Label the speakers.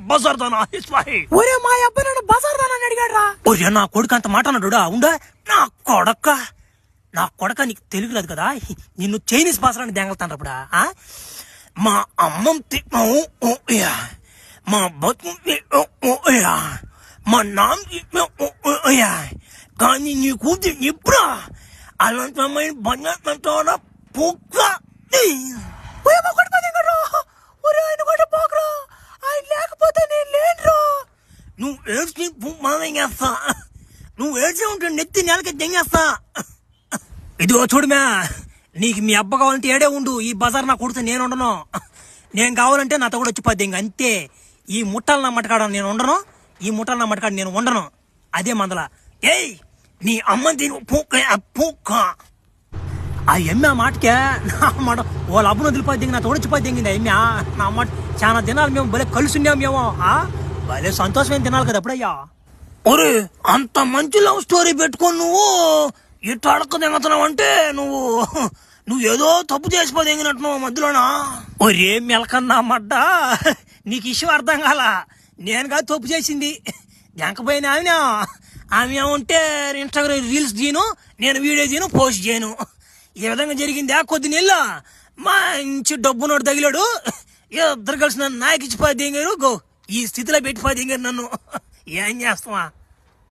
Speaker 1: బజార్ దానా ఒరే మా అబ్బాయి నన్ను బజార్ దానా అని అడిగాడు రా. ఒరే నా కొడుకు అంత మాట అన్నాడు ఉండా. నా కొడక నీకు తెలుగు లేదు కదా, నిన్ను చైనీస్ భాషలని దెంగలుతాను అప్పుడా. మా అమ్మం మా బతు మా నాన్న కానీ నీ కూతురు ఎప్పుడా అలాంటి అమ్మాయిని బంగారు పొక్క. లేకపోతే నేను లేనురా. నువ్వు ఏడ్చి మాదేస్తా, నువ్వు ఏడ్చి ఉంటే నెత్తి నెలకి దెంగేస్తా. ఇదిగో చూడమే, నీకు మీ అబ్బ కావాలంటే ఏడే ఉండు, ఈ బజార్ నా కొడితే నేను ఉండను. నేను కావాలంటే నాతో కూడా వచ్చి పద్దెంగ అంతే. ఈ ముట్టాలు నా మట్టకాడ నేను ఉండను, ఈ ముట్టాలు నా మట్టకాడ నేను ఉండను. అదే మందల ఏయ్ నీ అమ్మ దీని పూక్క. ఆ ఎమ్మె ఆ మాటకే నా మాట వాళ్ళ అబ్బును వదిలిపోద్దింగి, నా తోడిచ్చి పద్దెంగింది ఆ ఎమ్మె. నా మాట చాలా దినాలు మేము భలే కలిసి ఉన్నాం మేము. భలే సంతోషమైన తినాలి కదా అప్పుడయ్యా. ఒరే అంత మంచి లవ్ స్టోరీ పెట్టుకొని నువ్వు ఇట్లా అడక్కదెంగుతున్నావు అంటే నువ్వు ఏదో తప్పు చేసిపోదెంగినట్టు మధ్యలోనా. ఒరే మెలకన్నా మడ్డ, నీకు ఇష్యూ అర్థం కాల. నేను కాదు తప్పు చేసింది, జంకపోయినా ఆమె ఉంటే ఇన్స్టాగ్రామ్ రీల్స్ చేయను, నేను వీడియో చేయను, పోస్ట్ చేయను. ఈ విధంగా జరిగింది. కొద్ది నెలలు మంచి డబ్బు నోడు తగిలాడు, ఇద్దరు కలిసి నన్ను నాయకిచ్చి పదింగారు. ఈ స్థితిలో పెట్టి పదింగారు నన్ను. ఏం చేస్తావా.